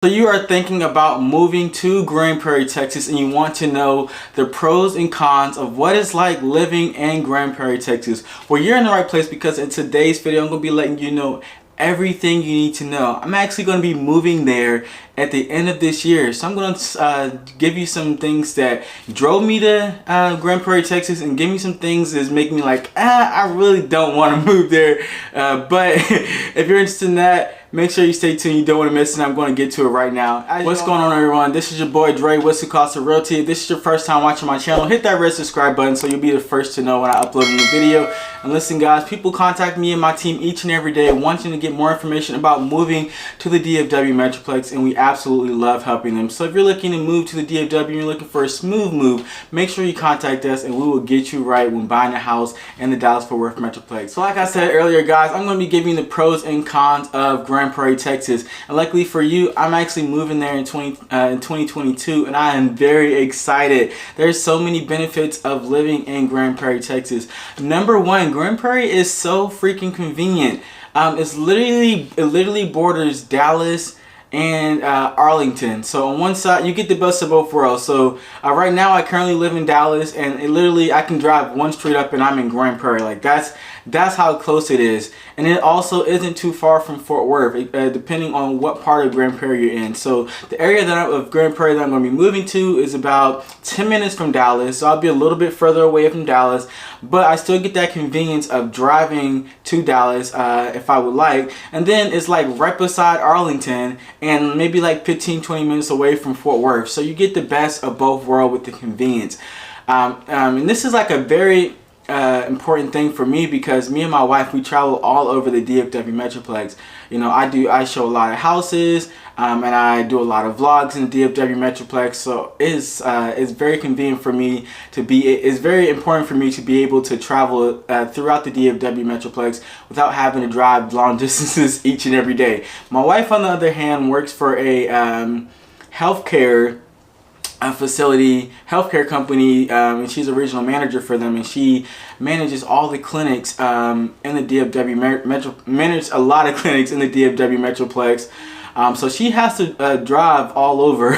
So you are thinking about moving to Grand Prairie, Texas, and you want to know the pros and cons of what it's like living in Grand Prairie, Texas. Well, you're in the right place because in today's video, I'm going to be letting you know everything you need to know. I'm actually going to be moving there at the end of this year. So I'm going to give you some things that drove me to Grand Prairie, Texas, and give me some things that make me like, I really don't want to move there. But if you're interested in that, make sure you stay tuned. You don't want to miss it. I'm going to get to it right now. What's going on, everyone? This is your boy Dre. What's the cost of realty? If this is your first time watching my channel, hit that red subscribe button so you'll be the first to know when I upload a new video. And listen, guys, people contact me and my team each and every day wanting to get more information about moving to the DFW Metroplex, and we absolutely love helping them. So if you're looking to move to the DFW and you're looking for a smooth move, make sure you contact us and we will get you right when buying a house in the Dallas-Fort Worth Metroplex. So like I said earlier, guys, I'm going to be giving the pros and cons of Grand Prairie, Texas. And luckily for you, I'm actually moving there in 2022, and I am very excited. There's so many benefits of living in Grand Prairie, Texas. Number one, Grand Prairie is so freaking convenient. It literally borders Dallas and Arlington. So on one side you get the best of both worlds. So right now I currently live in Dallas, and I can drive one street up and I'm in Grand Prairie. Like that's how close it is. And it also isn't too far from Fort Worth, depending on what part of Grand Prairie you're in. So the area of Grand Prairie that I'm going to be moving to is about 10 minutes from Dallas. So I'll be a little bit further away from Dallas, but I still get that convenience of driving to Dallas if I would like. And then it's like right beside Arlington and maybe like 15-20 minutes away from Fort Worth. So you get the best of both worlds with the convenience. And this is like a very important thing for me because me and my wife, we travel all over the DFW Metroplex. You know, I show a lot of houses, and I do a lot of vlogs in the DFW Metroplex. So it's very convenient for me to be. It's very important for me to be able to travel throughout the DFW Metroplex without having to drive long distances each and every day. My wife, on the other hand, works for a healthcare company, and she's a regional manager for them, and she manages all the clinics in the DFW manages a lot of clinics in the DFW Metroplex. So she has to drive all over,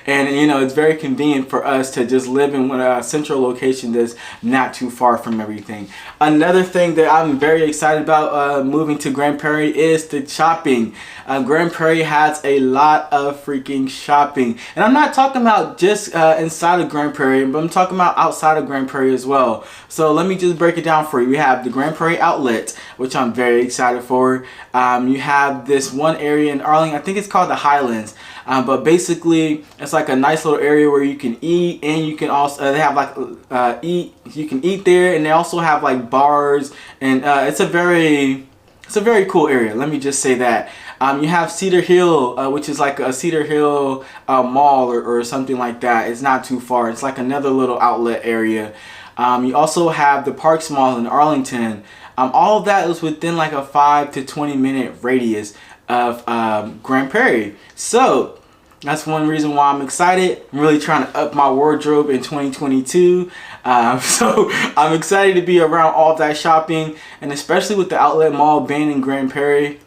and you know, it's very convenient for us to just live in a central location that's not too far from everything. Another thing that I'm very excited about moving to Grand Prairie is the shopping. Grand Prairie has a lot of freaking shopping, and I'm not talking about just inside of Grand Prairie, but I'm talking about outside of Grand Prairie as well. So let me just break it down for you. We have the Grand Prairie Outlet, which I'm very excited for. You have this one area in Arlington, I think it's called the Highlands, but basically it's like a nice little area where you can eat, and you can also they have like you can eat there, and they also have like bars, and it's a very cool area. Let me just say that. You have Cedar Hill, which is like a Cedar Hill mall or something like that. It's not too far. It's like another little outlet area. You also have the Parks Mall in Arlington. All of that is within like a 5 to 20 minute radius of Grand Prairie. So that's one reason why I'm excited. I'm really trying to up my wardrobe in 2022. So I'm excited to be around all that shopping, and especially with the outlet mall being in Grand Prairie.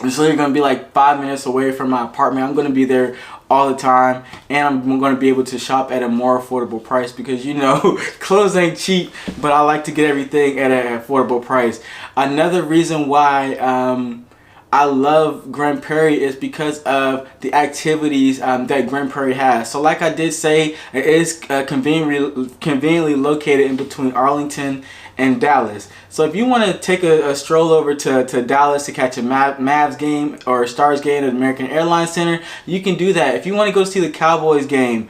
It's literally going to be like 5 minutes away from my apartment. I'm going to be there all the time, and I'm going to be able to shop at a more affordable price because, you know, clothes ain't cheap, but I like to get everything at an affordable price. Another reason why I love Grand Prairie is because of the activities that Grand Prairie has. So like I did say, it is conveniently located in between Arlington and Dallas. So if you want to take a stroll over to Dallas to catch a Mavs game or a Stars game at American Airlines Center, you can do that. If you want to go see the Cowboys game,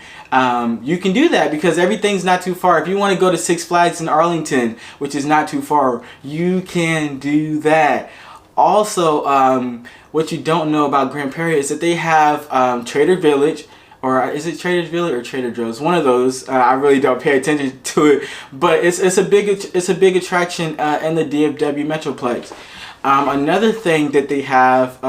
you can do that because everything's not too far. If you want to go to Six Flags in Arlington, which is not too far, you can do that. Also, what you don't know about Grand Prairie is that they have Trader Village, or is it Trader Village or Trader Joe's? One of those. I really don't pay attention to it, but it's a big attraction in the DFW Metroplex. Another thing that they have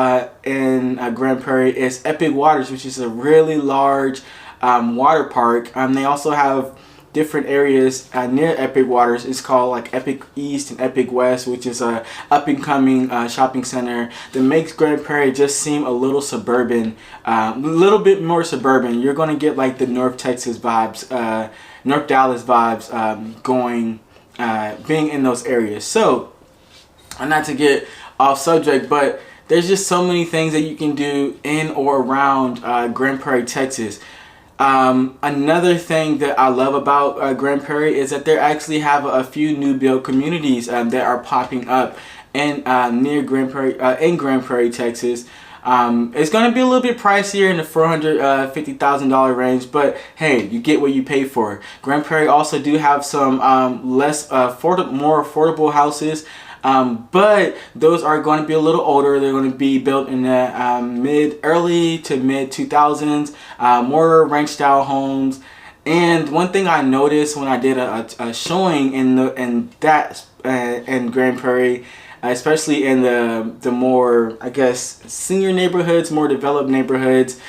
in Grand Prairie is Epic Waters, which is a really large water park. They also have different areas near Epic Waters. It's called like Epic East and Epic West, which is a up and coming shopping center that makes Grand Prairie just seem a little suburban, a little bit more suburban. You're going to get like the North Texas vibes, North Dallas vibes being in those areas. So, not to get off subject, but there's just so many things that you can do in or around Grand Prairie, Texas. Another thing that I love about Grand Prairie is that they actually have a few new build communities that are popping up in near Grand Prairie, Texas. It's going to be a little bit pricier in the $450,000 range, but hey, you get what you pay for. Grand Prairie also do have some more affordable houses. But those are going to be a little older. They're going to be built in the early to mid 2000s, more ranch style homes. And one thing I noticed when I did a showing in Grand Prairie, especially in the more, I guess, senior neighborhoods, more developed neighborhoods,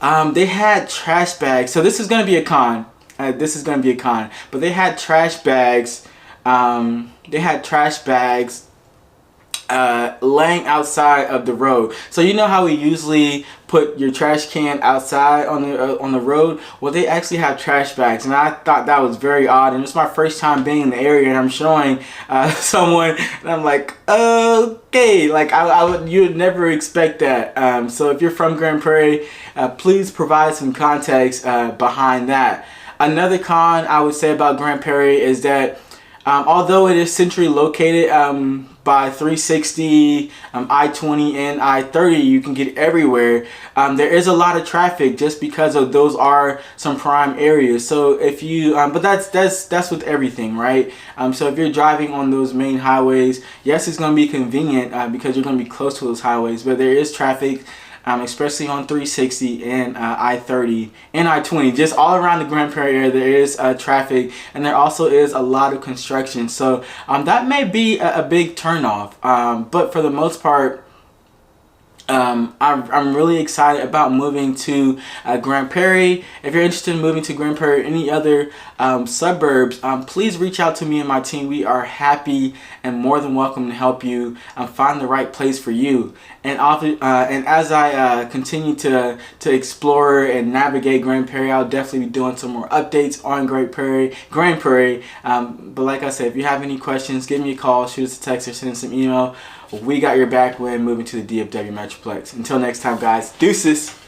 they had trash bags. So this is going to be a con. But they had trash bags. Laying outside of the road. So you know how we usually put your trash can outside on the road? Well, they actually have trash bags, and I thought that was very odd. And it's my first time being in the area, and I'm showing someone, and I'm like, okay, like you would never expect that. So if you're from Grand Prairie, please provide some context behind that. Another con I would say about Grand Prairie is that although it is centrally located by 360, I-20, and I-30, you can get everywhere. There is a lot of traffic just because of those are some prime areas. So if you, but that's with everything, right? So if you're driving on those main highways, yes, it's going to be convenient because you're going to be close to those highways, but there is traffic. Especially on 360 and I-30 and I-20, just all around the Grand Prairie area, there is traffic, and there also is a lot of construction. So that may be a big turnoff, but for the most part, I'm really excited about moving to Grand Prairie. If you're interested in moving to Grand Prairie or any other suburbs, please reach out to me and my team. We are happy and more than welcome to help you find the right place for you. And as I continue to explore and navigate Grand Prairie, I'll definitely be doing some more updates on Grand Prairie. But like I said, if you have any questions, give me a call, shoot us a text, or send us an email. We got your back when moving to the DFW Metroplex. Until next time, guys, deuces.